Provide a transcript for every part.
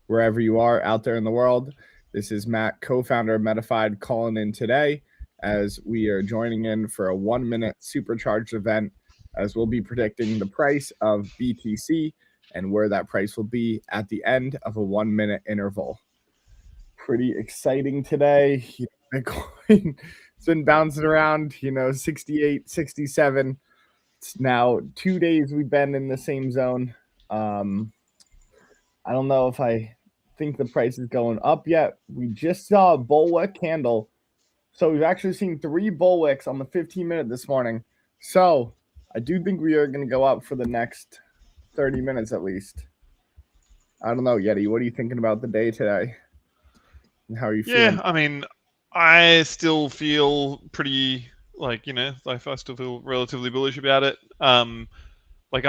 wherever you are out there in the world. This is Matt, co-founder of Metafide, calling in today as we are joining in for a 1-minute supercharged event as we'll be predicting the price of BTC and where that price will be at the end of a 1-minute interval. Pretty exciting today. Bitcoin has been bouncing around, 68, 67. It's now 2 days we've been in the same zone. I don't know if I think the price is going up yet. We just saw a bullwhick candle. So we've actually seen 3 bullwhicks on the 15-minute this morning. So I do think we are going to go up for the next 30 minutes at least. I don't know, Yeti. What are you thinking about the day today? And how are you feeling? Yeah, I mean, I still feel pretty I still feel relatively bullish about it. I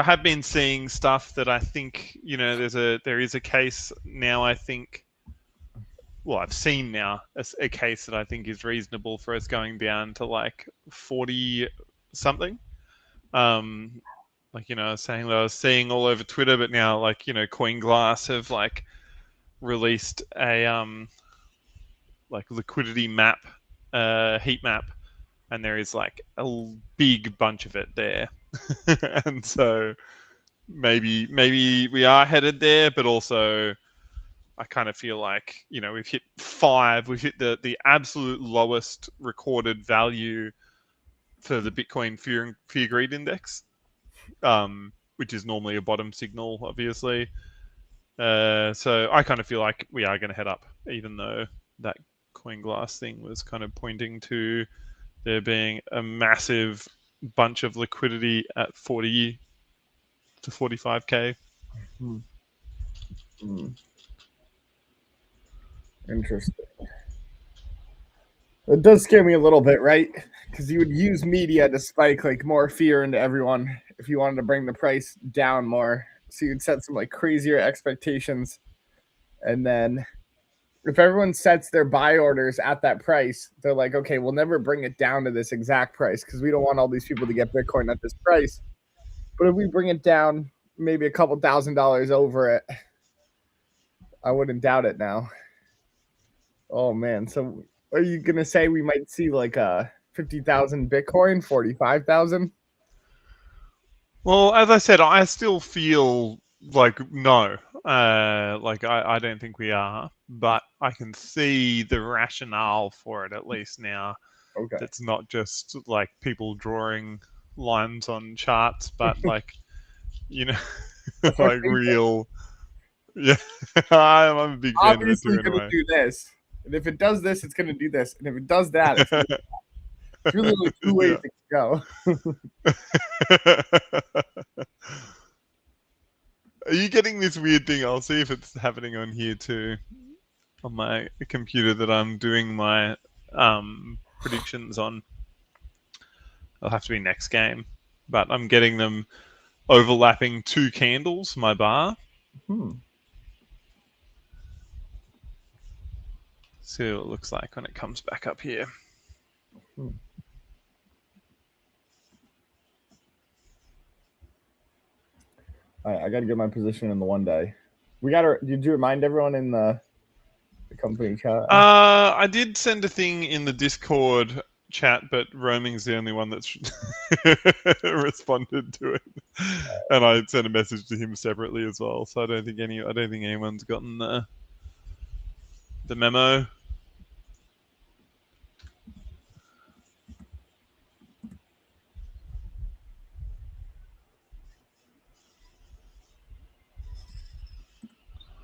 have been seeing stuff that I think, there is a case now. I think, I've seen now a case that I think is reasonable for us going down to 40 something. Saying that I was seeing all over Twitter, but now CoinGlass have released a liquidity map, heat map, and there is a big bunch of it there. And so maybe we are headed there, but also I kind of feel we've hit 5. We've hit the absolute lowest recorded value for the Bitcoin fear greed index, which is normally a bottom signal, obviously. So I kind of feel like we are going to head up, even though that CoinGlass thing was kind of pointing to there being a massive bunch of liquidity at 40 to 45K. Interesting. It does scare me a little bit, right? Because you would use media to spike more fear into everyone if you wanted to bring the price down more. So you'd set some crazier expectations, and then if everyone sets their buy orders at that price, they're like, okay, we'll never bring it down to this exact price because we don't want all these people to get Bitcoin at this price. But if we bring it down maybe a couple $1,000s over it, I wouldn't doubt it now. Oh, man. So are you going to say we might see a 50,000 Bitcoin, 45,000? Well, as I said, I still feel no. I don't think we are, but I can see the rationale for it at least now. Okay. It's not just people drawing lines on charts, but real. Yeah, I'm a big fan of it too. Obviously, going to do this, and if it does this, it's going to do this, and if it does that, it's really only 2 ways to go. Are you getting this weird thing? I'll see if it's happening on here too, on my computer that I'm doing my predictions on. It'll have to be next game, but I'm getting them overlapping 2 candles, my bar. See what it looks like when it comes back up here. I got to get my position in the 1 day. Did you remind everyone in the company chat? I did send a thing in the Discord chat, but Roaming's the only one that's responded to it, and I sent a message to him separately as well. So I don't think anyone's gotten the memo.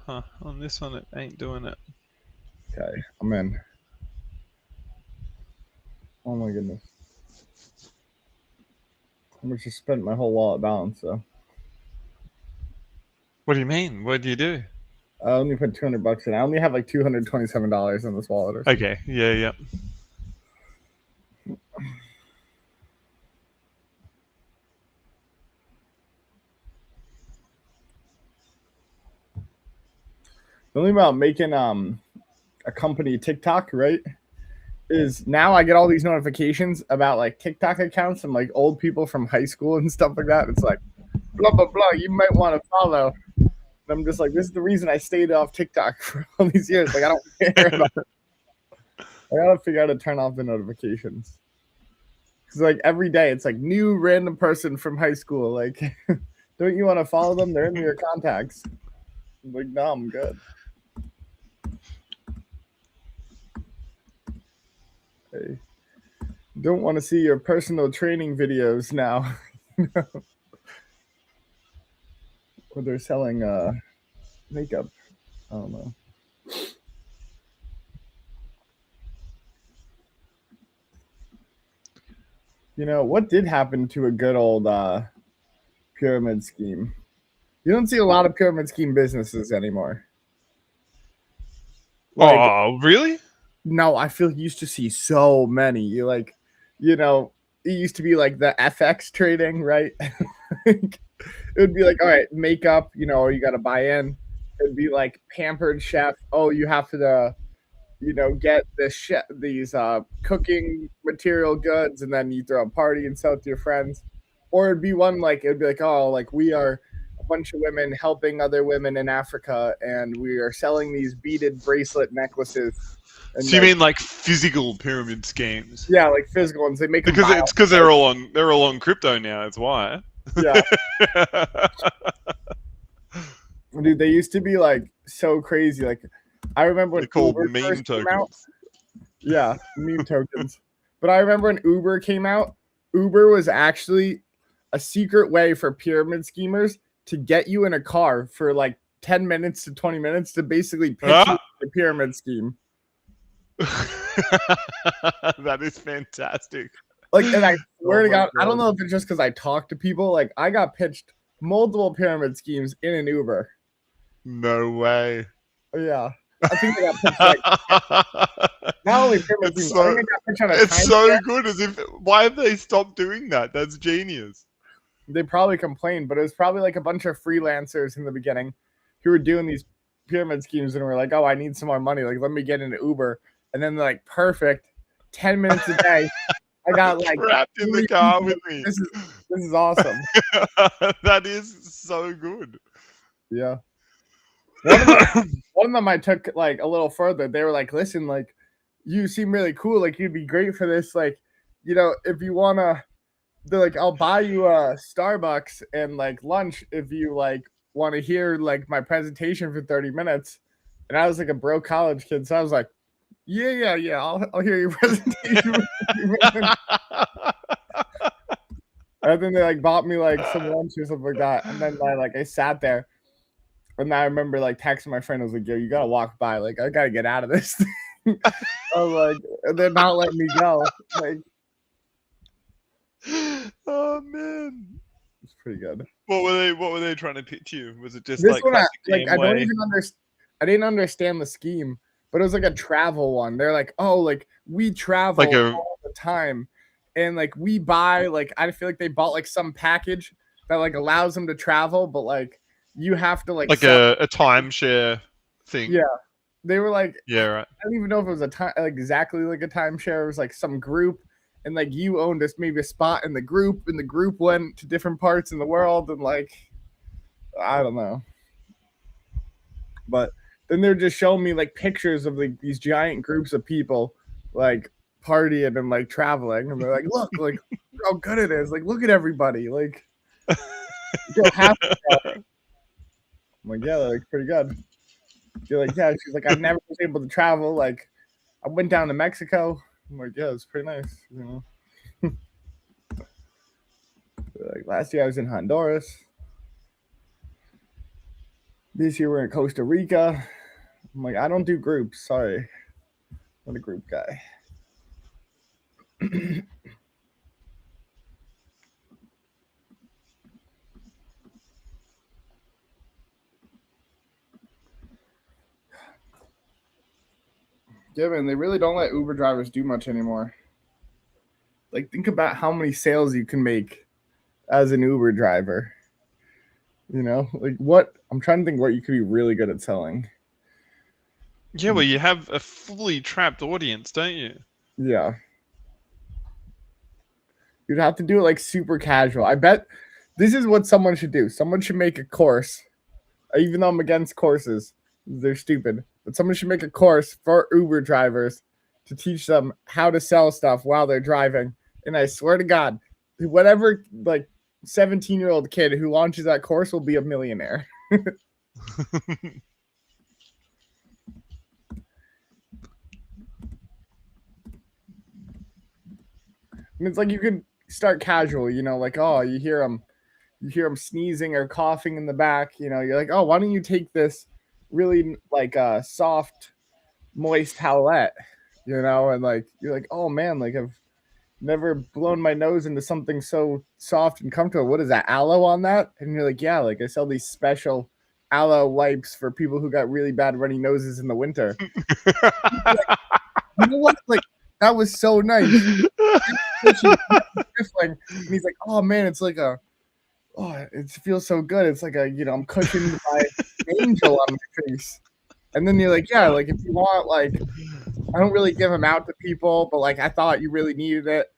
Huh, on this one it ain't doing it. Okay, I'm in. Oh my goodness. I almost just spent my whole wallet balance, though. What do you mean? What do you do? I only put $200 in. I only have $227 in this wallet. Or something. Okay, yeah. The only about making a company TikTok, right, is now I get all these notifications about TikTok accounts from old people from high school and stuff like that. It's blah blah blah. You might want to follow. And I'm just like, this is the reason I stayed off TikTok for all these years. Like, I don't care about it. I gotta figure out how to turn off the notifications. Because, like, every day it's like new random person from high school. Like, don't you want to follow them? They're in your contacts. I'm like, no, I'm good. Hey, don't want to see your personal training videos now. Or they're selling makeup. I don't know. You know, what did happen to a good old pyramid scheme? You don't see a lot of pyramid scheme businesses anymore. Like, Oh, really? no, I feel you used to see so many. You like, you know, it used to be like the FX trading, right? It would be like, all right, makeup, you know, you got to buy in. It'd be like pampered chef. Oh, you have to, you know, get these cooking material goods, and then you throw a party and sell it to your friends. Or it'd be one like it'd be like, oh, like we are a bunch of women helping other women in Africa, and we are selling these beaded bracelet necklaces. And So you mean like physical pyramid schemes? yeah, like physical ones. They make them Because it's because they're all on crypto now. That's why. yeah. Dude, they used to be like so crazy. Like I remember when They're called Uber meme first came out. tokens. Yeah, meme tokens. But I remember when Uber came out, Uber was actually a secret way for pyramid schemers to get you in a car for like 10 minutes to 20 minutes to basically pitch you the pyramid scheme. That is fantastic. Like, and I swear to God, God, I don't know if it's just because I talk to people. Like, I got pitched multiple pyramid schemes in an Uber. No way. Yeah. I think I got pitched like not only pyramid schemes, I think I got pitched on a it's so good. As if why have they stopped doing that? That's genius. They probably complained, but it was probably like a bunch of freelancers in the beginning who were doing these pyramid schemes and were like, "Oh, I need some more money. Like, let me get into Uber." And then they're like, "Perfect, 10 minutes a day." I got like trapped in the car with me. This is awesome. That is so good. Yeah. One of them I took like a little further. They were like, "Listen, like, you seem really cool. Like, you'd be great for this. Like, you know, if you wanna." They're like, I'll buy you a Starbucks and like lunch if you like want to hear like my presentation for 30 minutes. And I was like a broke college kid, so I was like, yeah. I'll hear your presentation. And then they like bought me like some lunch or something like that. And then I sat there, and I remember like texting my friend. I was like, yo, you gotta walk by. Like, I gotta get out of this thing. I was like, they're not letting me go. Like. Oh man, it's pretty good. What were they trying to pitch you? Was it just this like one? I don't even understand. I didn't understand the scheme, but it was like a travel one. They're like, oh, like we travel Like all the time, and like we buy like I feel like they bought like some package that like allows them to travel, but like you have to like a timeshare thing. Yeah, they were like, yeah, right. I don't even know if it was exactly like a timeshare. It was like some group. And like you owned maybe a spot in the group, and the group went to different parts in the world, and like I don't know. But then they're just showing me like pictures of like these giant groups of people like partying and like traveling, and they're like, look, like how good it is. Like, look at everybody. Like, go happy. I'm like, yeah, that looks pretty good. You're like, yeah. She's like, I never was able to travel. Like, I went down to Mexico. I'm like, yeah, it's pretty nice, you know. Like last year I was in Honduras. This year we're in Costa Rica. I'm like, I don't do groups. Sorry. I'm not a group guy. Yeah, man, they really don't let Uber drivers do much anymore. Like, think about how many sales you can make as an Uber driver. You know, like what I'm trying to think what you could be really good at selling. Yeah, well, you have a fully trapped audience, don't you? Yeah. You'd have to do it like super casual. I bet this is what someone should do. Someone should make a course, even though I'm against courses. They're stupid. But someone should make a course for Uber drivers to teach them how to sell stuff while they're driving. And I swear to God, whatever like 17-year-old kid who launches that course will be a millionaire. And it's like you could start casual, you know, like, oh, you hear them sneezing or coughing in the back, you know, you're like, oh, why don't you take this really like soft, moist towelette, you know, and like you're like, oh man, like I've never blown my nose into something so soft and comfortable. What is that, aloe on that? And you're like, yeah, like I sell these special aloe wipes for people who got really bad runny noses in the winter. Like, you know what? Like that was so nice. And he's like, oh man, it's like it feels so good. It's like I'm cushioned by angel on my face. And then you're like, yeah, like if you want, like, I don't really give them out to people, but like I thought you really needed it.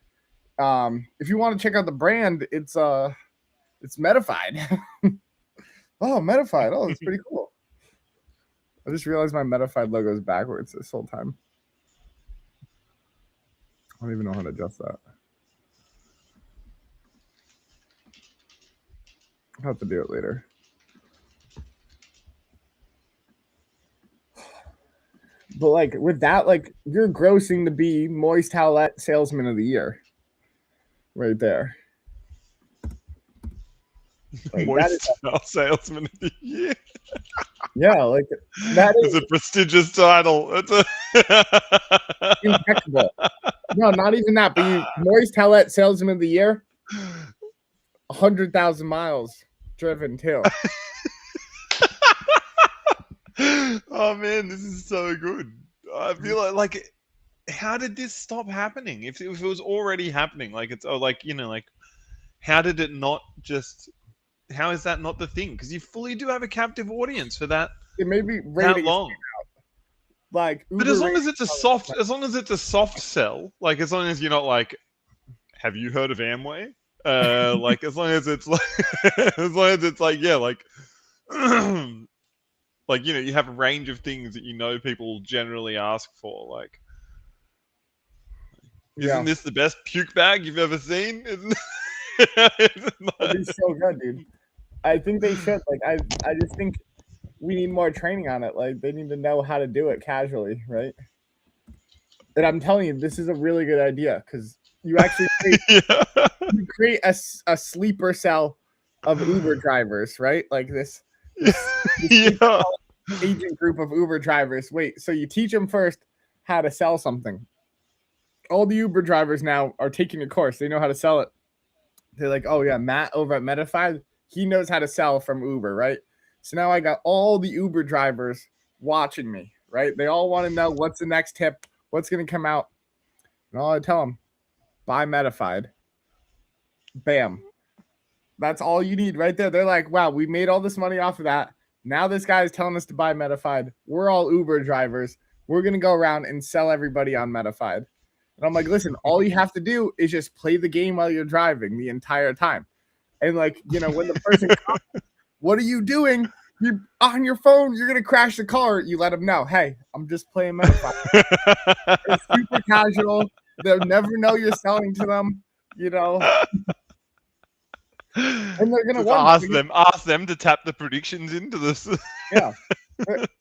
If you want to check out the brand, it's Metafide. Oh, Metafide. Oh, it's pretty cool. I just realized my Metafide logo is backwards this whole time. I don't even know how to adjust that. I'll have to do it later. But like with that, like you're grossing to be Moist Towelette Salesman of the Year. Right there. Like, Moist Towel Salesman of the Year. Yeah, like that is a prestigious title. It's impeccable. No, not even that, but you Moist Towelette Salesman of the Year. 100,000 miles driven too. Oh man, this is so good. I feel like how did this stop happening? If it was already happening, like it's how did it not just? How is that not the thing? Because you fully do have a captive audience for that. It may be that long. Like, Uber, but as long as it's a soft sell, like as long as you're not like, have you heard of Amway? Like as long as it's like, yeah, like. Like, you have a range of things that people generally ask for. Like, isn't this the best puke bag you've ever seen? It'd be so good, dude. I think they should. Like, I just think we need more training on it. Like, they need to know how to do it casually, right? And I'm telling you, this is a really good idea because you actually create a sleeper cell of Uber drivers, right? Like this agent group of Uber drivers. Wait, so you teach them first how to sell something. All the Uber drivers now are taking a course. They know how to sell it. They're like, oh yeah, Matt over at Metafide, he knows how to sell from Uber, right? So now I got all the Uber drivers watching me, right? They all want to know what's the next tip, what's going to come out. And all I tell them, buy Metafide. Bam. That's all you need right there. They're like, wow, we made all this money off of that. Now this guy is telling us to buy Metafide. We're all Uber drivers. We're going to go around and sell everybody on Metafide. And I'm like, listen, all you have to do is just play the game while you're driving the entire time. And like, when the person comes, what are you doing? You're on your phone. You're going to crash the car. You let them know, hey, I'm just playing Metafide. It's super casual. They'll never know you're selling to them, And they're gonna ask them to tap the predictions into this. Yeah,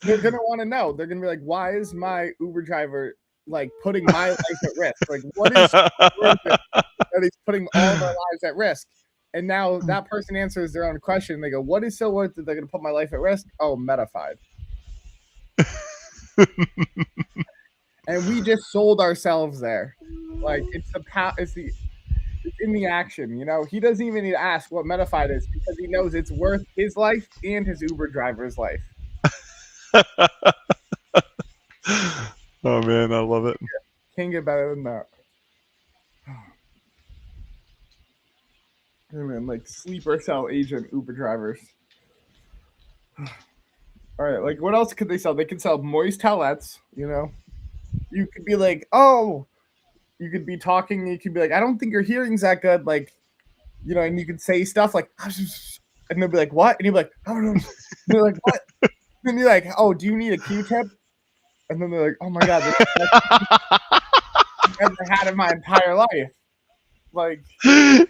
they're gonna want to know. They're gonna be like, "Why is my Uber driver like putting my life at risk? Like, what is worth it that he's putting all of our lives at risk?" And now that person answers their own question. They go, "What is so worth it? They're gonna put my life at risk?" Oh, Metafide. And we just sold ourselves there. Like it's in the action, He doesn't even need to ask what Metafide is because he knows it's worth his life and his Uber driver's life. Oh man, I love it. Can't get better than that. Hey man, like sleeper cell agent Uber drivers. All right, like what else could they sell? They could sell moist towelettes, You could be like, oh. You could be talking. You could be like, I don't think your hearing's that good. Like, and you could say stuff like, And they'll be like, what? And you'll be like, I don't know. And they're like, what? And then you're like, oh, do you need a Q-tip? And then they're like, oh my God, this is the best I've ever had in my entire life. Like, and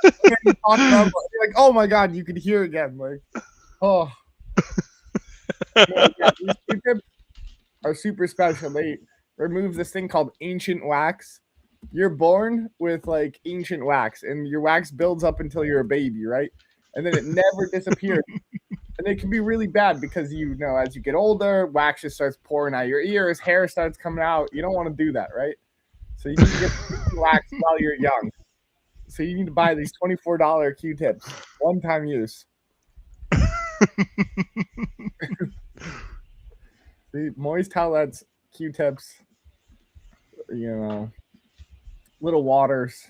then you talk about, you're like, oh my God, you could hear again. Like, oh. Yeah, these Q-tips are super special. They remove this thing called ancient wax. You're born with like ancient wax, and your wax builds up until you're a baby, right? And then it never disappears. And it can be really bad because, you know, as you get older, wax just starts pouring out your ears, hair starts coming out. You don't want to do that, right? So you need to get wax while you're young. So you need to buy these $24 Q-tips, one-time use. See, moist towelettes, Q-tips, you know, little waters.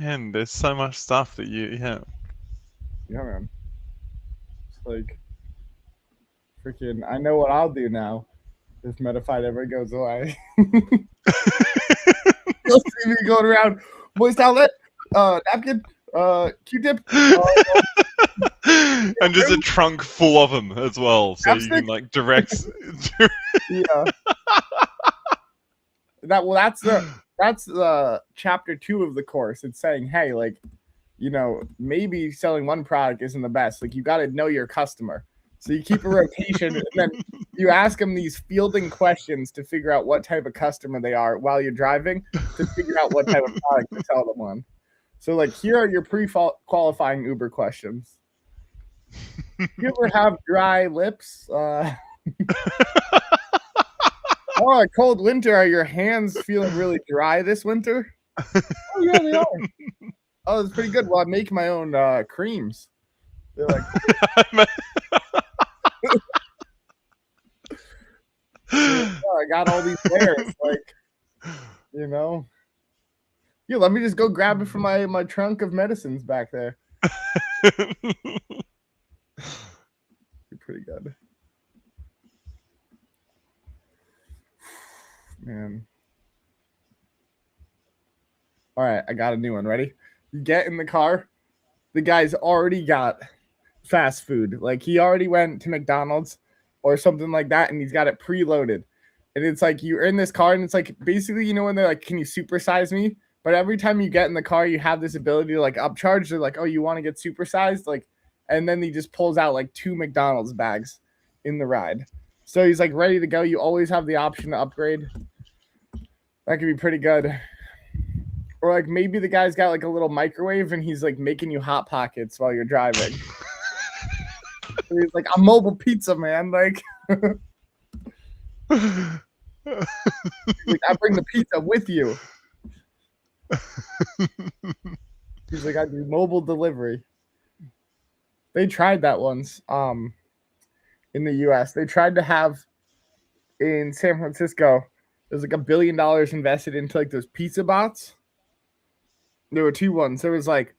Man, there's so much stuff that Yeah, man. It's like freaking. I know what I'll do now if Metafide ever goes away. You'll see me going around moist towelette, napkin, Q-tip, and just a trunk full of them as well, so you can like direct. Yeah. That's the chapter 2 of the course. It's saying, hey, like, you know, maybe selling one product isn't the best. Like, you got to know your customer. So you keep a rotation, and then you ask them these fielding questions to figure out what type of customer they are while you're driving, to figure out what type of product to sell them on. So, like, here are your pre-qualifying Uber questions. You ever have dry lips? Oh, a cold winter. Are your hands feeling really dry this winter? Oh, yeah, they are. Oh, it's pretty good. Well, I make my own creams. They're like, I got all these layers. Like, you know, yeah. Let me just go grab it from my trunk of medicines back there. Pretty good, man. All right, I got a new one. Ready? You get in the car. The guy's already got fast food. Like, he already went to McDonald's or something like that, and he's got it preloaded. And it's like you're in this car, and it's like basically, you know, when they're like, can you supersize me? But every time you get in the car, you have this ability to like upcharge. They're like, oh, you want to get supersized? Like, and then he just pulls out like 2 McDonald's bags in the ride. So he's like ready to go. You always have the option to upgrade. That could be pretty good. Or like maybe the guy's got like a little microwave and he's like making you hot pockets while you're driving. So he's like, I'm mobile pizza, man. Like, like, I bring the pizza with you. He's like, I do mobile delivery. They tried that once in the US. They tried to have in San Francisco, there's like $1 billion invested into like those pizza bots. There were 2 ones. There was like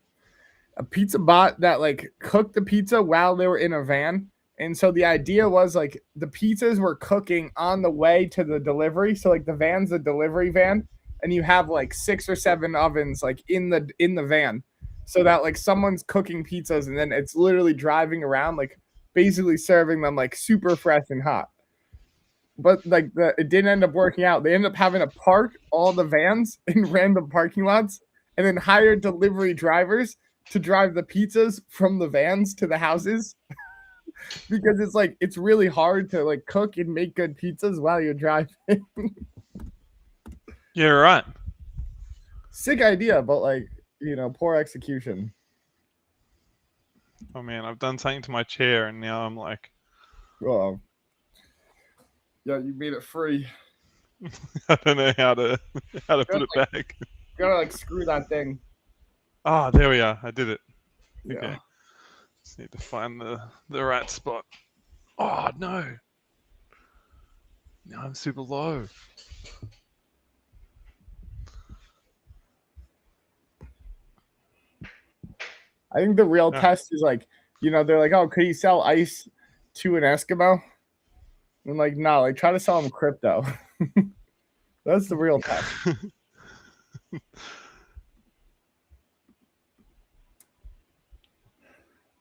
a pizza bot that like cooked the pizza while they were in a van. And so the idea was like the pizzas were cooking on the way to the delivery. So like the van's the delivery van, and you have like 6 or 7 ovens like in the van. So that like someone's cooking pizzas and then it's literally driving around like basically serving them like super fresh and hot. But like it didn't end up working out. They ended up having to park all the vans in random parking lots and then hire delivery drivers to drive the pizzas from the vans to the houses. Because it's like it's really hard to like cook and make good pizzas while you're driving. You're right. Sick idea, but like, you know, poor execution. Oh man, I've done something to my chair and now I'm like, Oh, yeah, you made it free. I don't know how to put it back. You gotta like screw that thing. Ah, there we are. I did it. Yeah. Okay. Just need to find the right spot. Oh no. Now I'm super low. I think the real test is like, you know, they're like, oh, could he sell ice to an Eskimo? I'm like, no, like try to sell him crypto. That's the real test.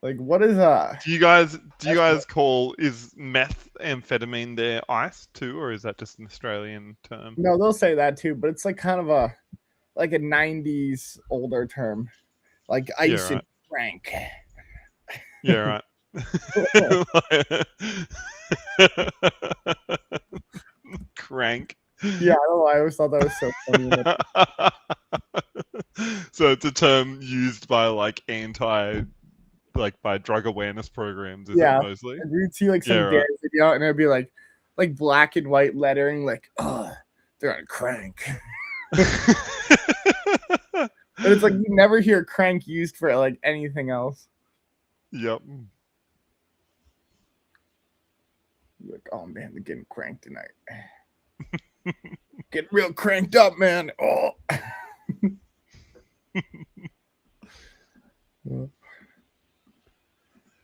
Like, what is Do you guys That's call is methamphetamine there ice too, or is that just an Australian term? no, they'll say that too, but it's like kind of a like a '90s older term, like Yeah, ice and right. crank. Yeah, right. Crank. Yeah, I don't know. I always thought that was so funny. So it's a term used by like by drug awareness programs, is it Yeah, mostly? and you'd see like Yeah, some dare right. video, and it'd be like black and white lettering, like, oh, they're on crank. But it's like you never hear crank used for like anything else. Yep. You're like, oh man, they're getting cranked tonight. Getting real cranked up, man. Oh.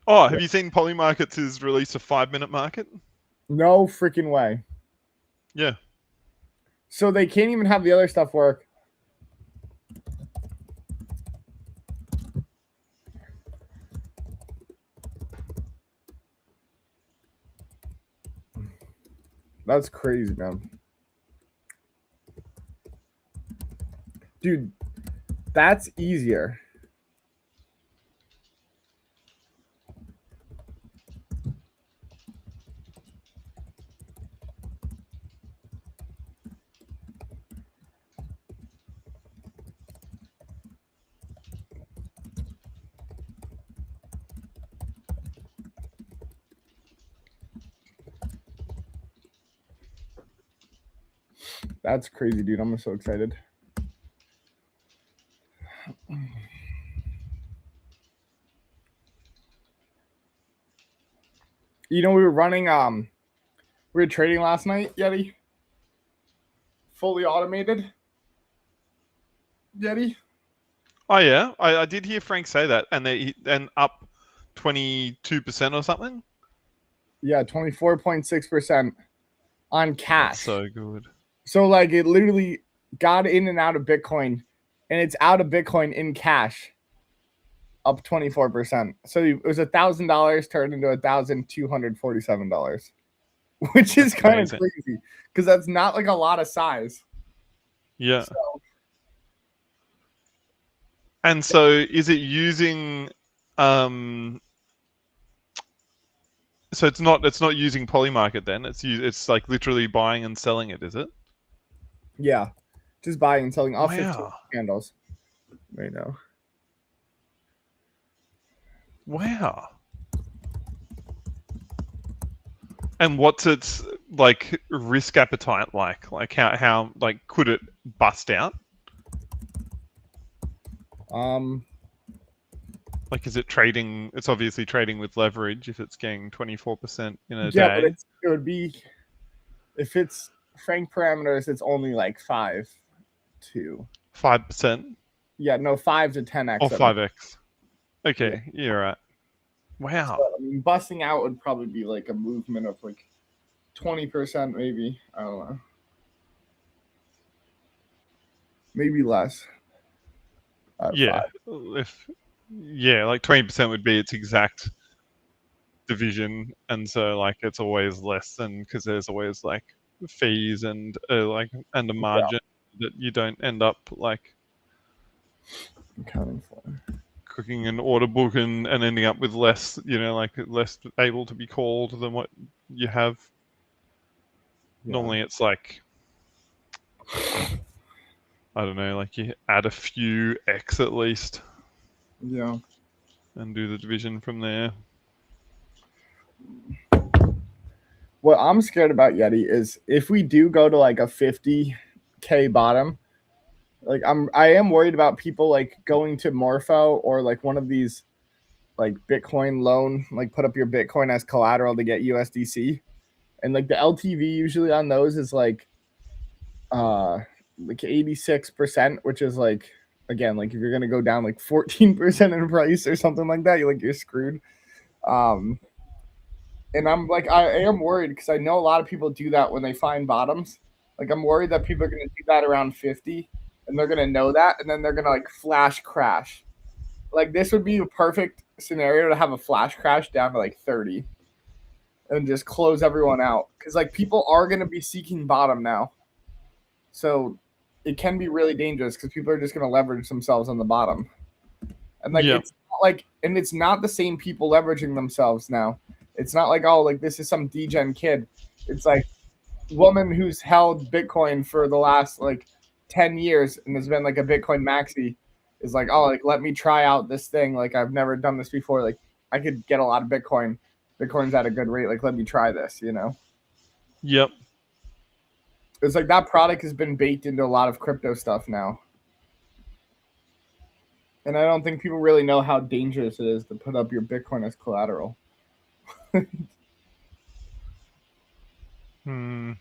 Oh, have you seen Polymarkets has released a 5-minute market? No freaking way. Yeah. So they can't even have the other stuff work. That's crazy, man. Dude, that's easier. That's crazy, dude. I'm so excited. You know, we were running we were trading last night, Yeti. Fully automated. Yeti. Oh yeah, I did hear Frank say that, and up 22% or something. Yeah, 24.6% on cash. That's so good. So like it literally got in and out of Bitcoin, and it's out of Bitcoin in cash, up 24%. So it was $1,000 turned into $1,247, which is kind of crazy because that's not like a lot of size. Yeah. So, and so is it using so it's not using Polymarket then? It's like literally buying and selling it, is it? Yeah. Just buying and selling off 15 candles right now. Wow. And what's its like risk appetite like? Like how like could it bust out? Like is it trading? It's obviously trading with leverage if it's getting 24% in a day. Yeah, but it would be if it's Frank parameters, it's only like 5 to 5%. Yeah, no, 5 to 10x. Or 5x. Okay, yeah. You're right. Wow. So, I mean, busting out would probably be like a movement of like 20%, maybe. I don't know. Maybe less. Yeah. 5. Like 20% would be its exact division, and so like it's always less than because there's always like fees and like and a margin that you don't end up like accounting for. Cooking an order book and ending up with less, like less able to be called than what you have. Yeah. Normally it's like, I don't know, like you add a few X at least. Yeah. And do the division from there. What I'm scared about, Yeti, is if we do go to like a 50K bottom, like I am worried about people like going to Morpho or like one of these like Bitcoin loan, like put up your Bitcoin as collateral to get USDC. And like the LTV usually on those is like 86%, which is like, again, like if you're gonna go down like 14% in price or something like that, you're screwed. And I'm like, I am worried because I know a lot of people do that when they find bottoms. Like I'm worried that people are gonna do that around 50 and they're gonna know that, and then they're gonna like flash crash. like this would be a perfect scenario to have a flash crash down to like 30 and just close everyone out because like people are going to be seeking bottom now, so it can be really dangerous because people are just going to leverage themselves on the bottom, and like Yeah. it's not like, and it's not the same people leveraging themselves now. It's not like, oh, like this is some degen kid. It's like woman who's held Bitcoin for the last like 10 years and has been like a Bitcoin maxi is like, oh, like let me try out this thing. Like I've never done this before. Like I could get a lot of Bitcoin. Bitcoin's at a good rate. Like let me try this, you know? Yep. It's like that product has been baked into a lot of crypto stuff now. And I don't think people really know how dangerous it is to put up your Bitcoin as collateral. Hmm.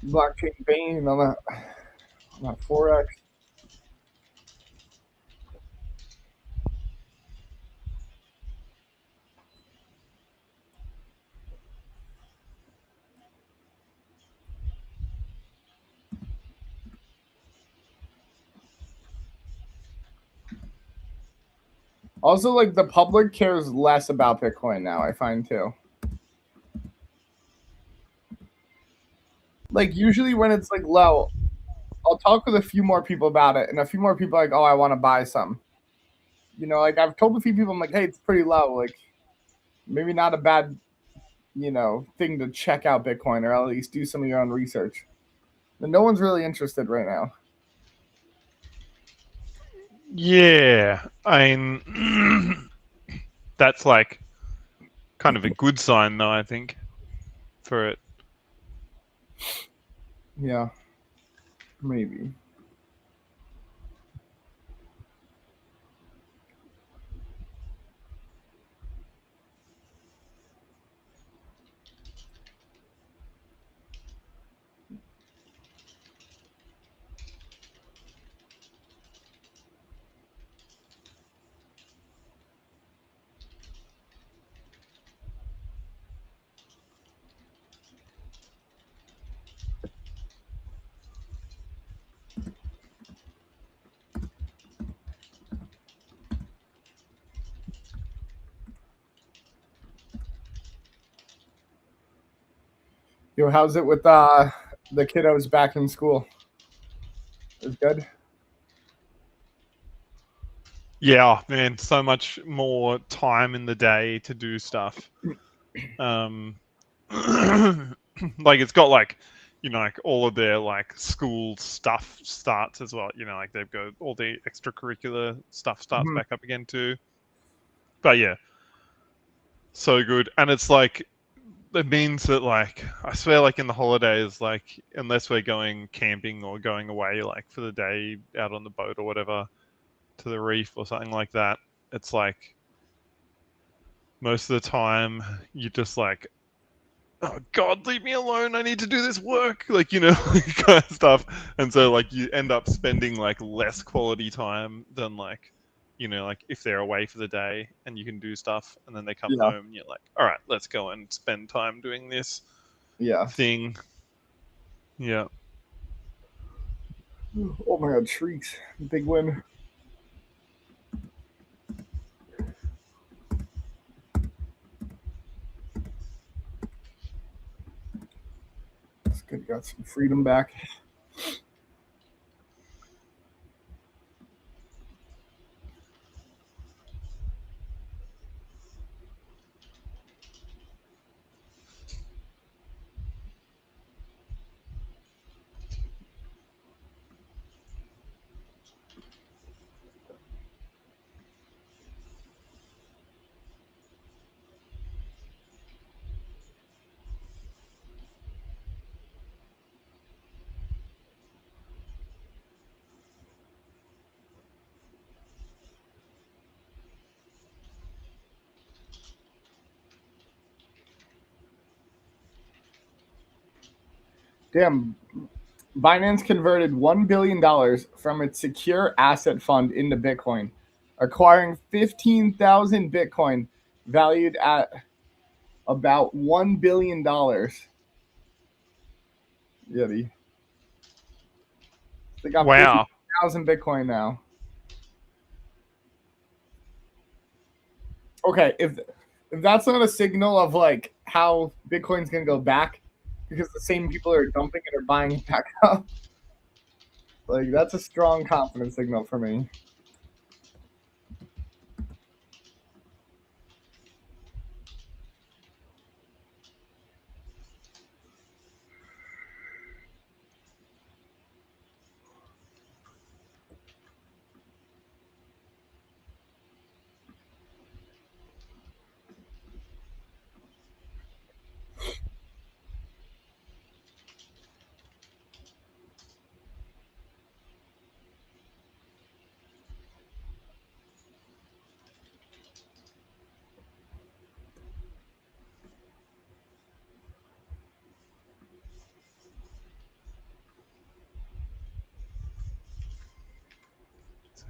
Blockchain Bane on that Forex. Also, like the public cares less about Bitcoin now, I find too. Like usually when it's like low, I'll talk with a few more people about it, and a few more people are like, oh, I want to buy some. You know, like I've told a few people, I'm like, hey, it's pretty low. Like maybe not a bad, you know, thing to check out Bitcoin or at least do some of your own research. But no one's really interested right now. Yeah. I mean, that's like kind of a good sign, though, I think, for it. Yeah, maybe. Yo, how's it with the kiddos back in school? It's good. Yeah, man, so much more time in the day to do stuff. Like it's got like, you know, like all of their like school stuff starts as well. You know, like they've got all the extracurricular stuff starts Mm-hmm. back up again too. But yeah, so good. And it's like it means that like I swear like in the holidays, like unless we're going camping or going away like for the day out on the boat or whatever to the reef or something like that, it's like most of the time you just like, oh god, leave me alone, I need to do this work, like, you know, kind of stuff. And so like you end up spending like less quality time than like, you know, like if they're away for the day and you can do stuff and then they come Yeah. home and you're like, all right, let's go and spend time doing this Yeah. thing. Yeah. Oh my god, shrieks. Big win. It's good. Got some freedom back. Damn, Binance converted $1 billion from its secure asset fund into Bitcoin, acquiring 15,000 Bitcoin valued at about $1 billion. Yeah, they got Wow. 50,000 Bitcoin now. Okay, if that's not a signal of like how Bitcoin's gonna go back, because the same people are dumping it or buying it back up, like that's a strong confidence signal for me.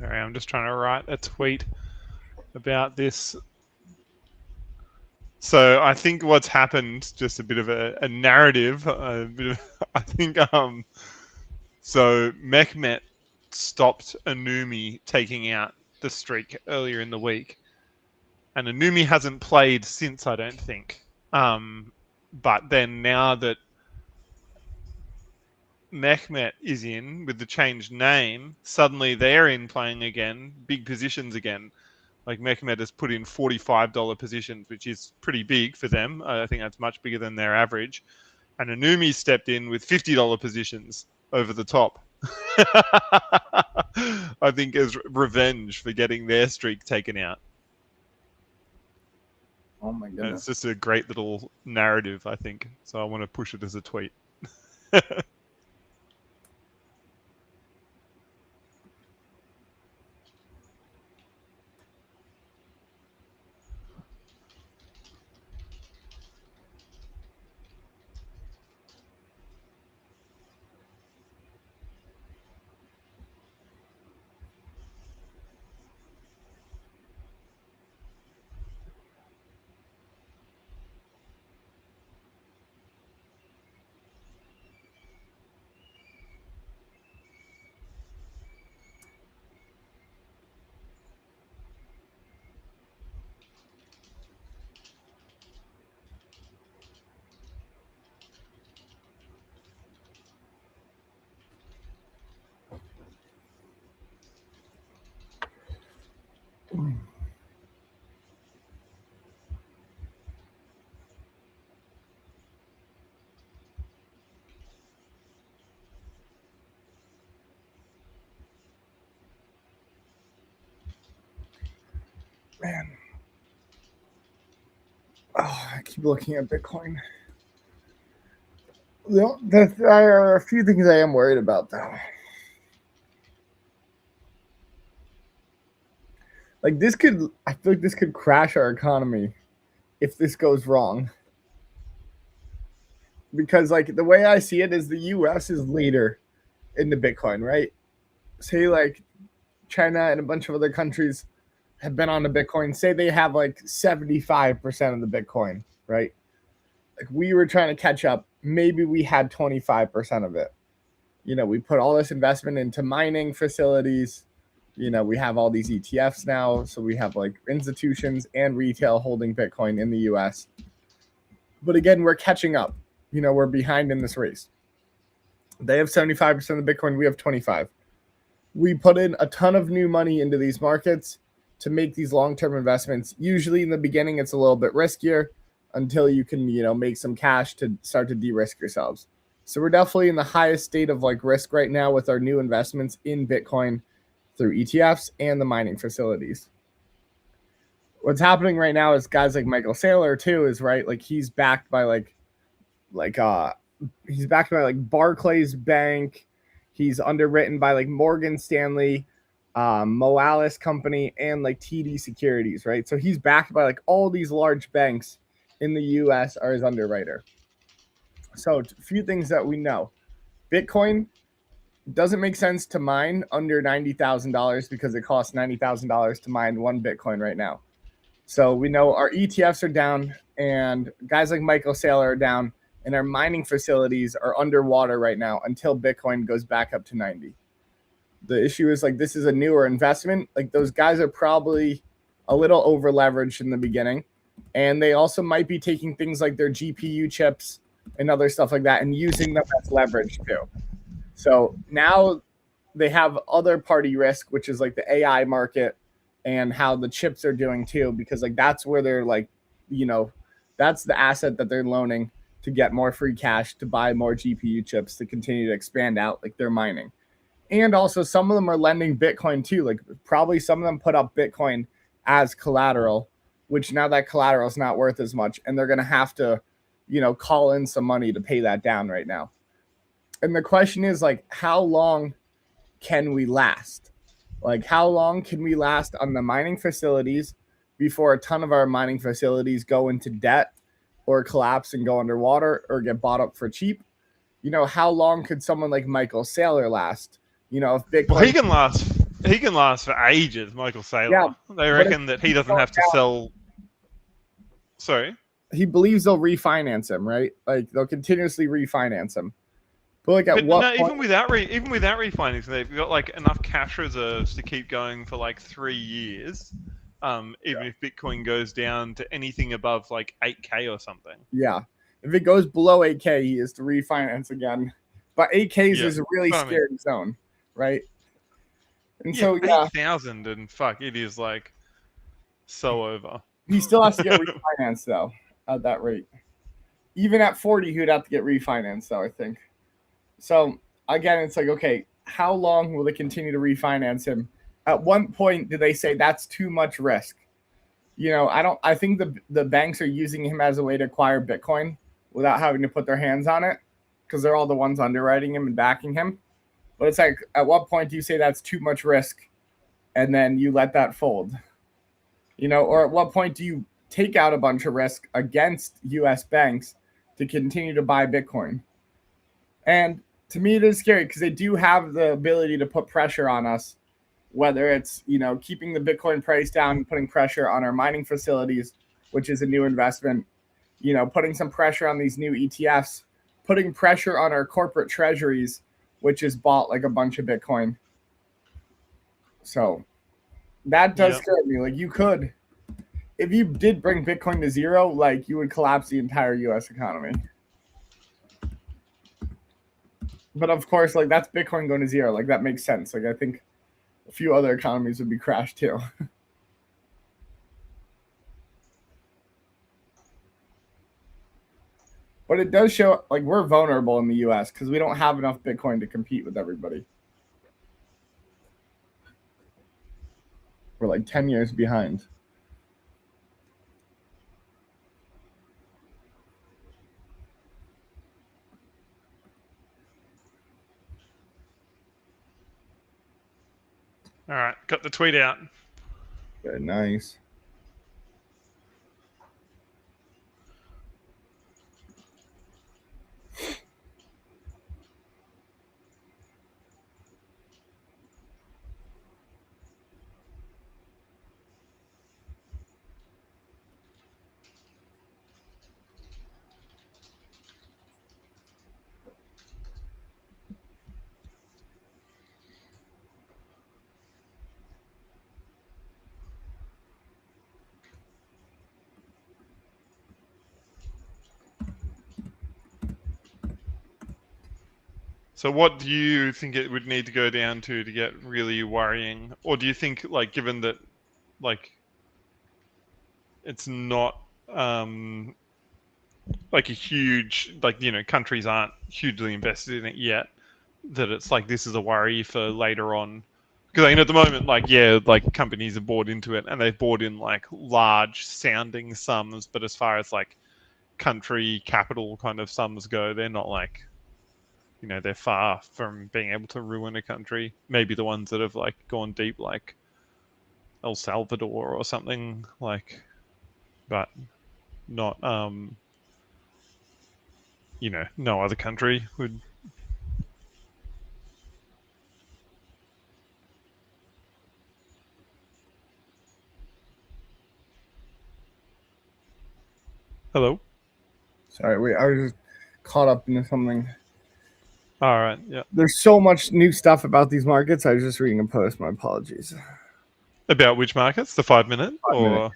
Sorry, I'm just trying to write a tweet about this. So I think what's happened, just a bit of a narrative. I think so Mehmet stopped Anumi taking out the streak earlier in the week, and Anumi hasn't played since, I don't think. But then now that Mehmet is in with the changed name, suddenly they're in playing again, big positions again. Like Mehmet has put in $45 positions, which is pretty big for them. I think that's much bigger than their average. And Anumi stepped in with $50 positions over the top. I think as revenge for getting their streak taken out. Oh my And goodness. it's just a great little narrative, I think. So I want to push it as a tweet. Man. Oh, I keep looking at Bitcoin. There are a few things I am worried about, though. Like I feel like this could crash our economy if this goes wrong. Because like the way I see it is the US is leader in the Bitcoin, right? Say like China and a bunch of other countries have been on the Bitcoin. Say they have like 75% of the Bitcoin, right? Like we were trying to catch up. Maybe we had 25% of it. We put all this investment into mining facilities. We have all these ETFs now. So we have like institutions and retail holding Bitcoin in the US. But again, we're catching up. We're behind in this race. They have 75% of the Bitcoin. We have 25. We put in a ton of new money into these markets to make these long-term investments. Usually in the beginning, it's a little bit riskier until you can, make some cash to start to de-risk yourselves. So we're definitely in the highest state of like risk right now with our new investments in Bitcoin through ETFs and the mining facilities. What's happening right now is guys like Michael Saylor too is right. Like he's backed by he's backed by like Barclays Bank. He's underwritten by like Morgan Stanley, Moalis Company, and like TD Securities, right? So he's backed by like all these large banks in the US are his underwriter. So a few things that we know. Bitcoin doesn't make sense to mine under $90,000 because it costs $90,000 to mine one Bitcoin right now. So we know our ETFs are down, and guys like Michael Saylor are down, and our mining facilities are underwater right now until Bitcoin goes back up to 90. The issue is, like, this is a newer investment. Like, those guys are probably a little over leveraged in the beginning, and they also might be taking things like their GPU chips and other stuff like that and using them as leverage too. So now they have other party risk, which is like the AI market and how the chips are doing too, because like that's where they're like, that's the asset that they're loaning to get more free cash to buy more GPU chips to continue to expand out like their mining. And also some of them are lending Bitcoin too. Like probably some of them put up Bitcoin as collateral, which now that collateral is not worth as much. And they're going to have to, call in some money to pay that down right now. And the question is, like, how long can we last? Like, how long can we last on the mining facilities before a ton of our mining facilities go into debt or collapse and go underwater or get bought up for cheap? How long could someone like Michael Saylor last? If Bitcoin... Well, he can last for ages, Michael Saylor. Yeah, they reckon that he doesn't have to sell. Sorry? He believes they'll refinance him, right? Like, they'll continuously refinance him. But like, but no, even without refinancing, they've got like enough cash reserves to keep going for like 3 years. Even if Bitcoin goes down to anything above like 8K or something. Yeah, if it goes below 8K, he is to refinance again. But 8K is a really scary zone, right? And so 8,000 and fuck, it is like so over. He still has to get refinanced though at that rate. Even at 40, he would have to get refinanced though, I think. So again, it's like, okay, how long will they continue to refinance him? At one point, do they say that's too much risk? I think the banks are using him as a way to acquire Bitcoin without having to put their hands on it because they're all the ones underwriting him and backing him. But it's like, at what point do you say that's too much risk and then you let that fold? Or at what point do you take out a bunch of risk against US banks to continue to buy Bitcoin? And to me, it is scary because they do have the ability to put pressure on us, whether it's, keeping the Bitcoin price down and putting pressure on our mining facilities, which is a new investment, putting some pressure on these new ETFs, putting pressure on our corporate treasuries, which is bought like a bunch of Bitcoin. So that does scare me. Like, you could, if you did bring Bitcoin to zero, like, you would collapse the entire US economy. But of course, like, that's Bitcoin going to zero. Like, that makes sense. Like, I think a few other economies would be crashed too. But it does show, like, we're vulnerable in the US because we don't have enough Bitcoin to compete with everybody. We're like 10 years behind. All right, got the tweet out. Very nice. So what do you think it would need to go down to get really worrying? Or do you think, like, given that, like, it's not like a huge, like, countries aren't hugely invested in it yet, that it's like this is a worry for later on? Because at the moment, like companies have bought into it and they've bought in like large sounding sums, but as far as like country capital kind of sums go, they're not like, they're far from being able to ruin a country. Maybe the ones that have like gone deep, like El Salvador or something, like, but not, no other country would Hello. Sorry, wait, I was just caught up into something. All right. Yeah. There's so much new stuff about these markets. I was just reading a post. My apologies. About which markets? The 5 minute 5 minute. or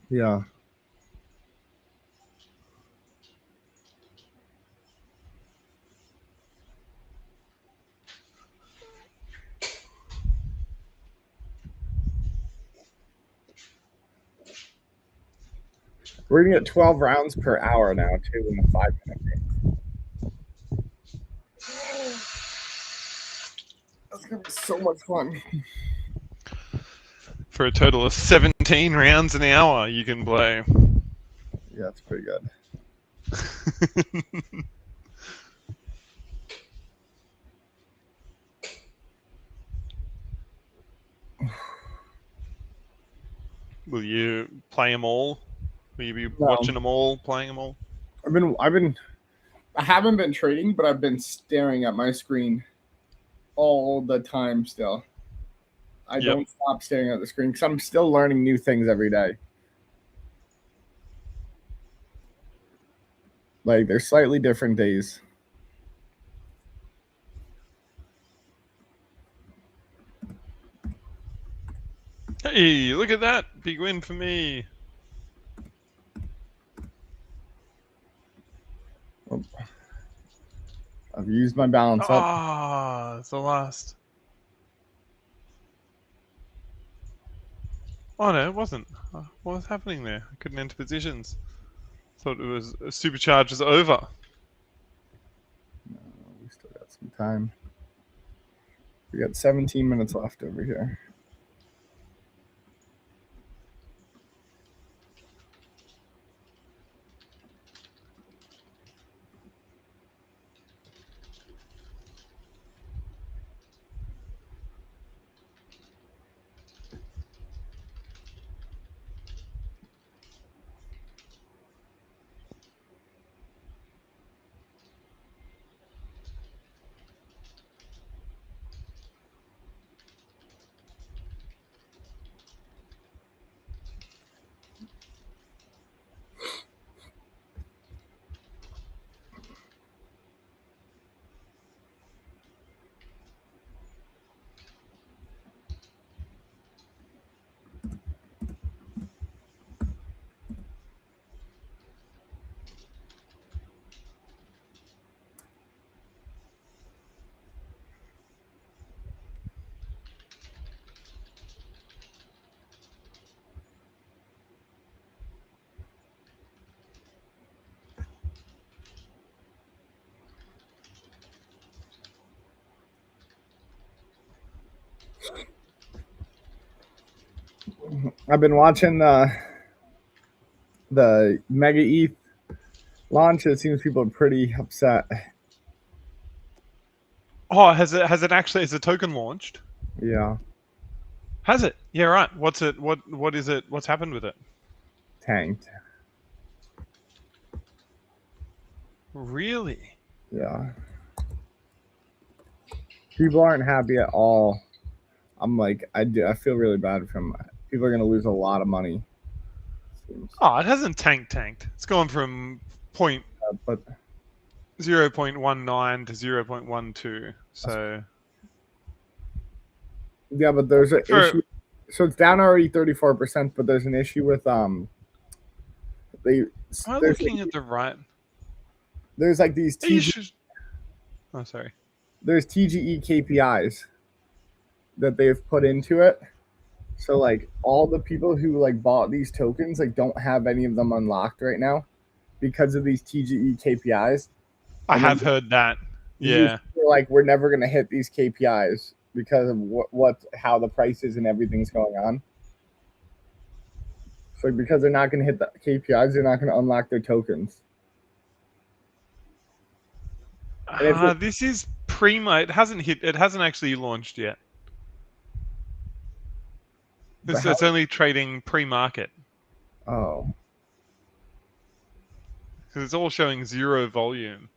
Yeah. We're gonna get 12 rounds per hour now, too, in the 5 minute range. That's gonna be so much fun. for a total of 17 rounds an hour you can play. Yeah, that's pretty good. Will you play them all? Will you be No. watching them all, playing them all? I haven't been trading, but I've been staring at my screen all the time still. I don't stop staring at the screen because I'm still learning new things every day. Like, they're slightly different days. Hey, look at that. Big win for me. I've used my balance up. Ah, it's the last. Oh no, it wasn't. What was happening there? I couldn't enter positions. Thought it was supercharge is over. No, we still got some time. We got 17 minutes left over here. I've been watching the Mega ETH launch. It seems people are pretty upset. Oh, has it actually? Is the token launched? Yeah, Has it? Yeah, right. What's it? What is it? What's happened with it? tanked. Really? Yeah, people aren't happy at all. I'm like, I feel really bad for them. People are gonna lose a lot of money. Oh, it hasn't tanked. It's gone from But 0.19 to 0.12. So yeah, but there's an for issue. So it's down already 34%, but there's an issue with they am I there's looking at the right? there's like these You should. Oh, sorry. there's TGE KPIs that they've put into it. So like all the people who like bought these tokens like don't have any of them unlocked right now because of these TGE KPIs. I And then have heard that. these Yeah. people are like, we're never gonna hit these KPIs because of how the prices and everything's going on. So because they're not gonna hit the KPIs, they're not gonna unlock their tokens. This is primo. It hasn't hit. It hasn't actually launched yet. It's only trading pre-market. Oh. Because it's all showing zero volume.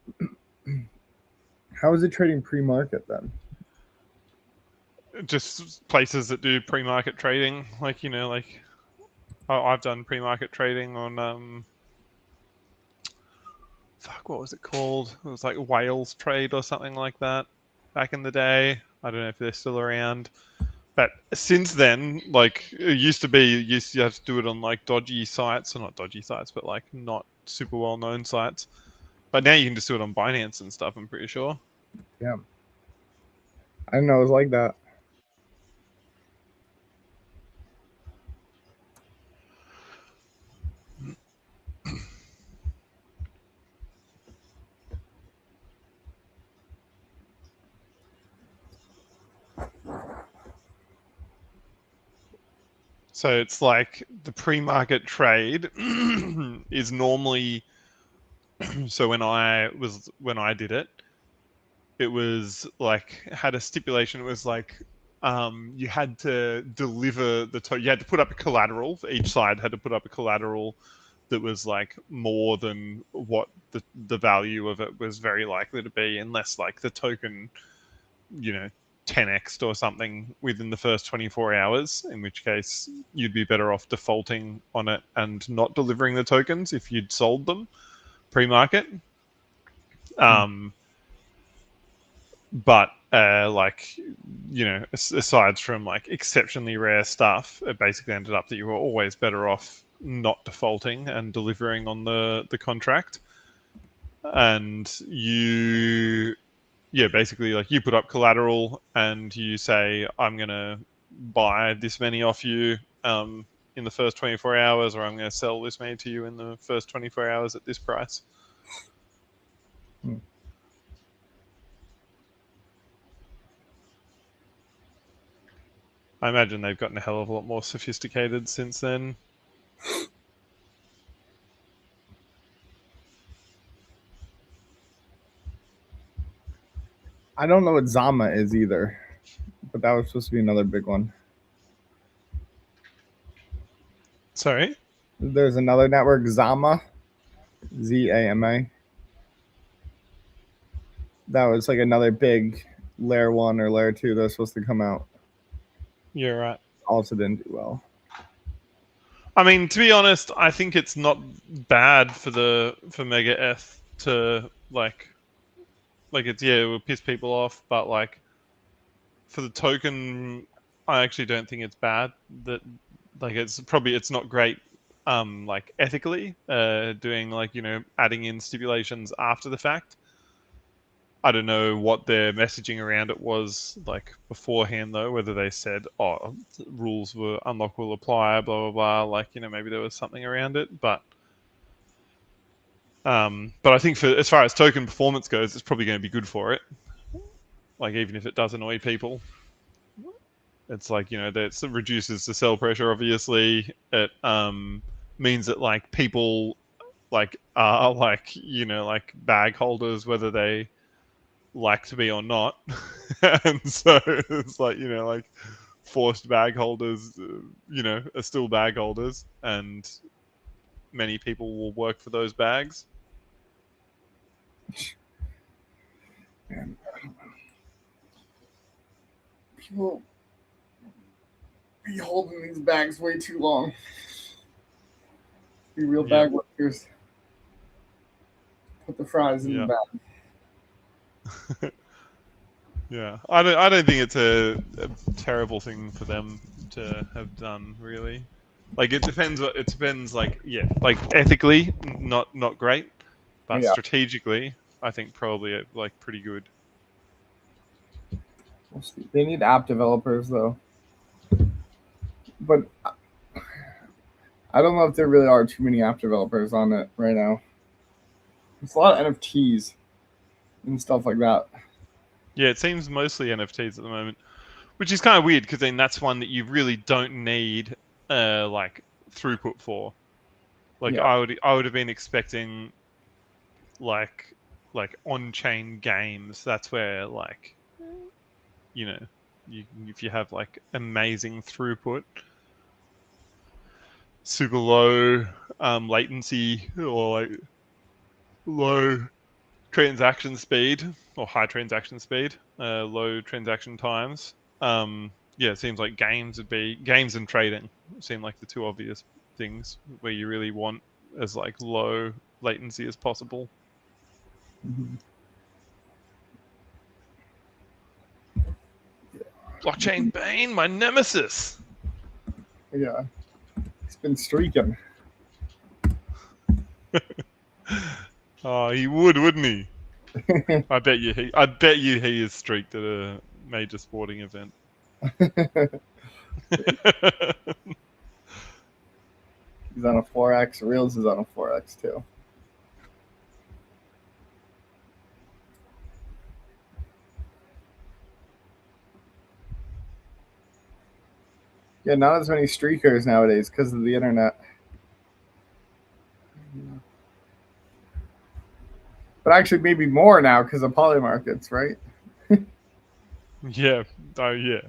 How is it trading pre-market then? Just places that do pre-market trading, like I've done pre-market trading on what was it called? It was like Whales Trade or something like that back in the day. I don't know if they're still around. But since then, like it used to be, you have to do it on like dodgy sites, or not dodgy sites, but like not super well-known sites. But now you can just do it on Binance and stuff, I'm pretty sure. Yeah. I didn't know it was like that. So it's like the pre-market trade is normally so when I did it, it was like had a stipulation. It was like you had to deliver you had to put up a collateral. Each side had to put up a collateral that was like more than what the value of it was very likely to be, unless like the token, 10x'd or something within the first 24 hours, in which case you'd be better off defaulting on it and not delivering the tokens if you'd sold them pre-market. But aside from like exceptionally rare stuff, it basically ended up that you were always better off not defaulting and delivering on the contract. And basically like you put up collateral and you say, I'm going to buy this many off you in the first 24 hours, or I'm going to sell this many to you in the first 24 hours at this price. I imagine they've gotten a hell of a lot more sophisticated since then. I don't know what Zama is either, but that was supposed to be another big one. Sorry? There's another network, Zama, Zama. That was like another big layer 1 or layer 2 that was supposed to come out. You're right. Also didn't do well. I mean, to be honest, I think it's not bad for Mega Eth to like it will piss people off, but like for the token, I actually don't think it's bad. That like it's not great like ethically doing like adding in stipulations after the fact. I don't know what their messaging around it was like beforehand, though, whether they said, oh, rules were unlock will apply, blah, blah, blah. Like, maybe there was something around it. But I think as far as token performance goes, it's probably going to be good for it. Like, even if it does annoy people. It's like, that reduces the sell pressure, obviously. It means that, like, people, like, are, like, like bag holders, whether they like to be or not. And so it's like, like forced bag holders, are still bag holders, and many people will work for those bags. Man, people be holding these bags way too long. Be real bag workers. Put the fries in the bag. Yeah, I don't think it's a terrible thing for them to have done, really. Like it depends. Like like ethically, not great, but strategically, I think probably like pretty good. They need app developers though, but I don't know if there really are too many app developers on it right now. It's a lot of NFTs and stuff like that. Yeah, it seems mostly NFTs at the moment, which is kind of weird because then that's one that you really don't need like throughput for. Like I would have been expecting like on-chain games. That's where like if you have like amazing throughput, super low latency, or like low transaction speed or high transaction speed, low transaction times. It seems like games and trading seem like the two obvious things where you really want as like low latency as possible. Mhm. Blockchain Bane, my nemesis. Yeah, he's been streaking. Oh, he would, wouldn't he? I bet you he is streaked at a major sporting event. He's on a 4x. Reels is on a 4x too. Yeah, not as many streakers nowadays because of the internet. But actually, maybe more now because of poly markets, right? Yeah. Oh, yeah.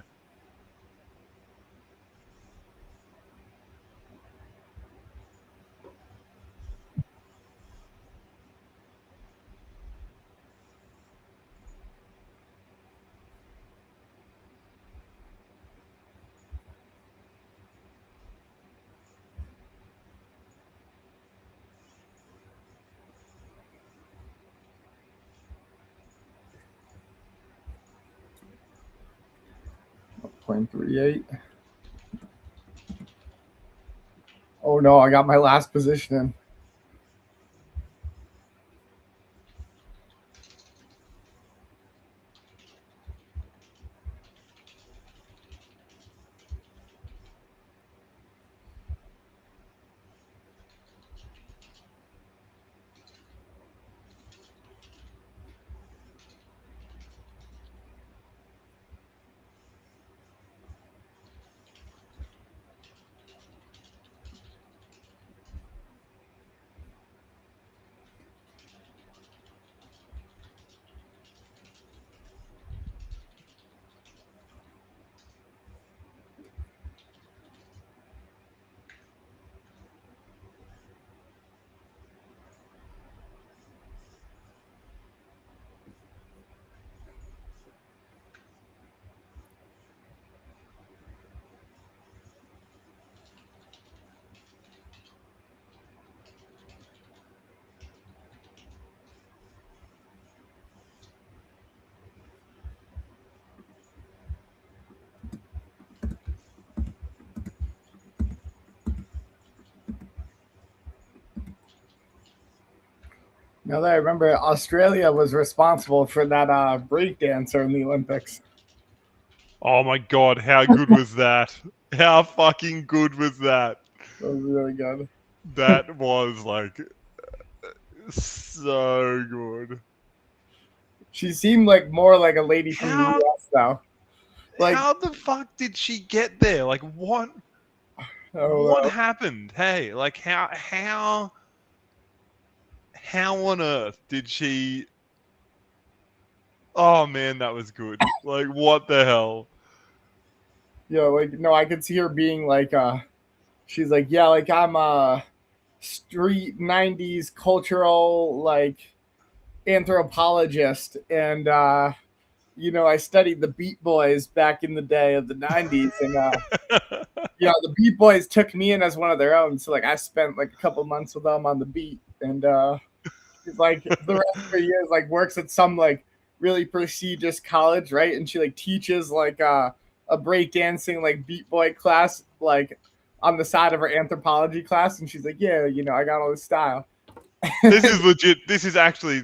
.38. Oh no, I got my last position in. Now that I remember, Australia was responsible for that breakdancer in the Olympics. Oh my god, how good was that? How fucking good was that? That was really good. That was like so good. She seemed like more like a lady from the How US now. Like, how the fuck did she get there? Like what oh, happened? Hey, like how on earth did she? Oh man, that was good. Like what the hell? yeah, like no, I could see her being like, she's like, yeah, like I'm a street '90s cultural like anthropologist, and you know, I studied the Beat Boys back in the day of the '90s, and yeah, the Beat Boys took me in as one of their own. So like, I spent like a couple months with them on the beat, and she's like the rest of her years like works at some like really prestigious college, right? And she like teaches like a breakdancing like beat boy class like on the side of her anthropology class, and she's like, yeah, you know, I got all this style. This is legit. This is actually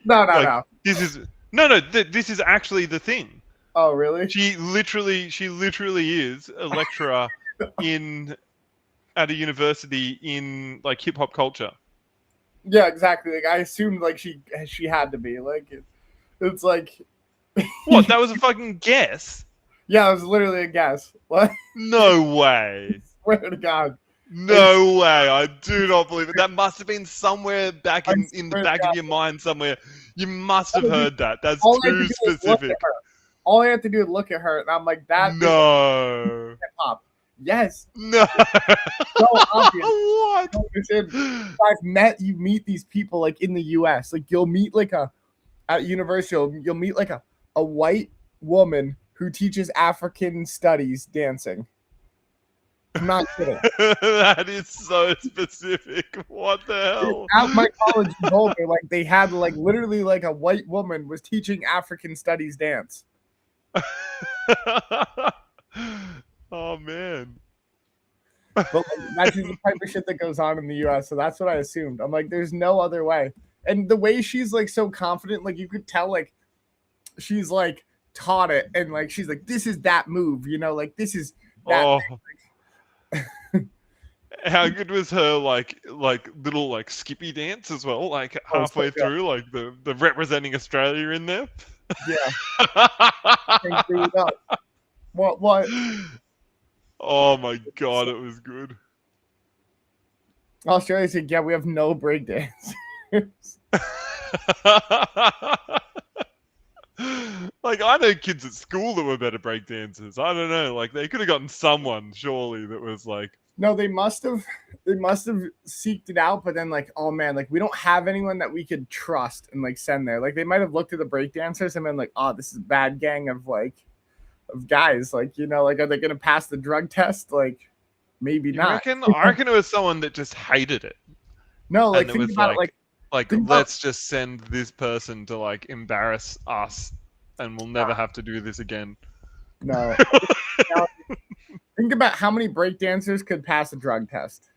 No, like no. this is no. This is actually the thing. Oh, really? She literally is a lecturer at a university in like hip hop culture. Yeah, exactly. Like I assumed like she had to be like it's like What? That was a fucking guess. yeah, it was literally a guess. What? No way. Swear to God. No way. I do not believe it. That must have been somewhere back I in the swear to back God. of your mind somewhere. You must have heard that. That's All I had to too do was look specific. at her. All I had to do is look at her, and I'm like, that is No. hip hop. Yes, No. so obvious. What? You meet these people like in the U.S. Like you'll meet like at university, you'll meet like a white woman who teaches African studies dancing. I'm not kidding. That is so specific. What the hell? At my college in Boulder, like they had like literally like a white woman was teaching African studies dance. Oh man. But like, that's just the type of shit that goes on in the US. So that's what I assumed. I'm like, there's no other way. And the way she's like so confident, like you could tell like she's like taught it and like she's like, this is that move, you know, like this is that. Oh. How good was her like little like skippy dance as well? Like halfway through, like the representing Australia in there. Yeah. What? Oh my god, it was good. Australia said, yeah, we have no breakdance. Like I know kids at school that were better breakdancers. I don't know. Like they could have gotten someone surely that was like. No, they must have seeked it out, but then like, oh man, like we don't have anyone that we could trust and like send there. Like they might have looked at the breakdancers and been like, oh, this is a bad gang of guys. Like, you know, like are they gonna pass the drug test? Like maybe not. I reckon it was someone that just hated it. No, like think about it like let's just send this person to like embarrass us and we'll never have to do this again. No. Think about how many breakdancers could pass a drug test.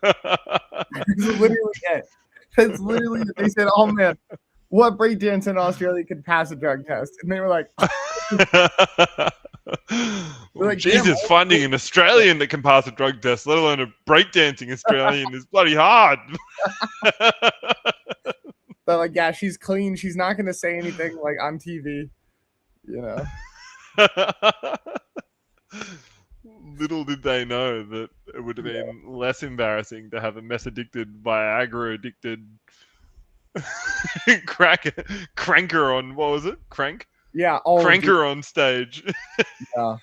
That's literally it. That's literally it. They said, oh man, what breakdancer in Australia could pass a drug test? And they were like, Jesus, finding an Australian that can pass a drug test, let alone a breakdancing Australian, is bloody hard. They're like, yeah, she's clean. She's not going to say anything like on TV, you know. Little did they know that it would have been less embarrassing to have a meth addicted, Viagra addicted cranker on, what was it? Crank? Yeah. Cranker on stage. Yeah.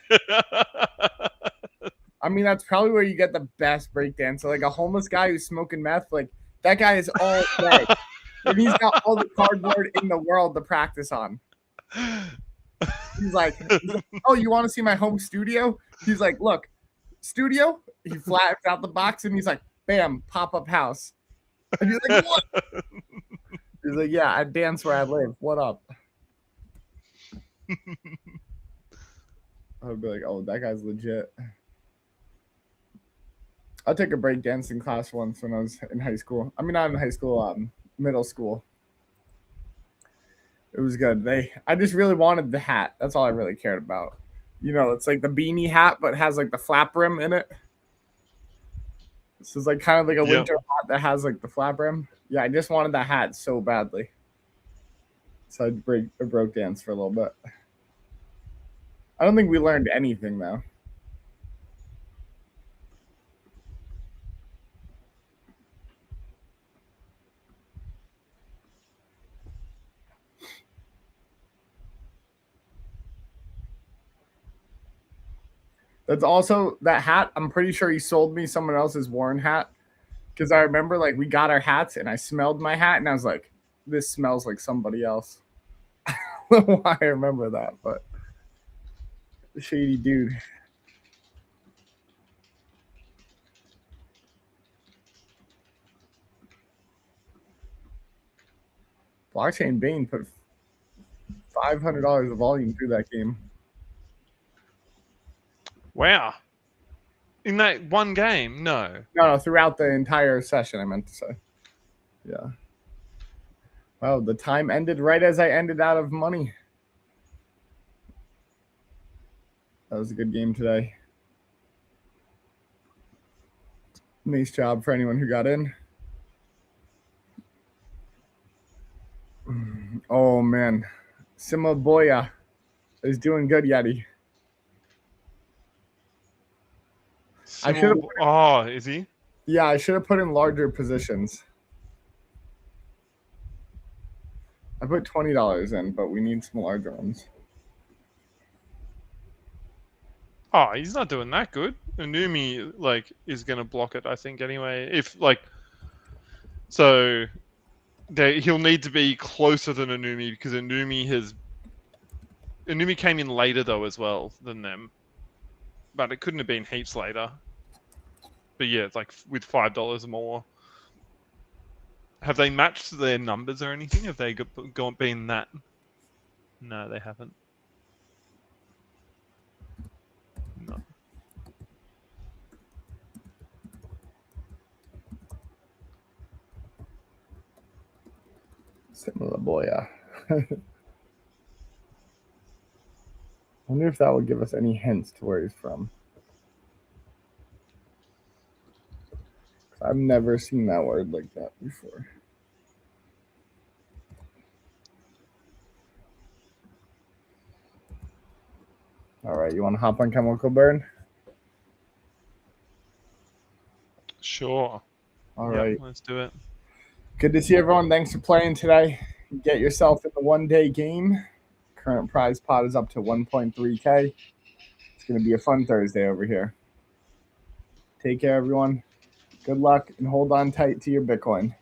I mean, that's probably where you get the best breakdancer. Like a homeless guy who's smoking meth, like that guy is all day. And he's got all the cardboard in the world to practice on. He's like, oh, you want to see my home studio? He's like, look, studio. He flattens out the box and he's like, bam, pop-up house. And he's like, what? He's like, yeah, I dance where I live. What up? I would be like, oh, that guy's legit. I took a break dancing class once when I was in high school. I mean, not in high school, middle school. It was good. I just really wanted the hat. That's all I really cared about. You know, it's like the beanie hat, but it has like the flap rim in it. This is like kind of like a winter hat that has like the flap rim. Yeah, I just wanted that hat so badly. So I broke dance for a little bit. I don't think we learned anything though. That's also that hat. I'm pretty sure he sold me someone else's Warren hat because I remember like we got our hats and I smelled my hat and I was like, this smells like somebody else. I don't know why I remember that, but shady dude. Blockchain Bane put $500 of volume through that game. Wow. In that one game? No, throughout the entire session, I meant to say. Yeah. Wow, the time ended right as I ended out of money. That was a good game today. Nice job for anyone who got in. Oh, man. Sima Boya is doing good, Yeti. I should have. Oh, is he? Yeah, I should have put in larger positions. I put $20 in, but we need some larger ones. Oh, he's not doing that good. Inumi like is gonna block it, I think. Anyway, if like, so he'll need to be closer than Inumi because Inumi came in later though as well than them. but it couldn't have been heaps later. But yeah, it's like with $5 more. Have they matched their numbers or anything? Have they been that? No, they haven't. No. Similar boy. Wonder if that will give us any hints to where he's from. I've never seen that word like that before. All right, you want to hop on Chemical Burn? Sure. All right. Let's do it. Good to see everyone. Thanks for playing today. Get yourself in the one-day game. Current prize pot is up to 1.3K. It's going to be a fun Thursday over here. Take care, everyone. Good luck, and hold on tight to your Bitcoin.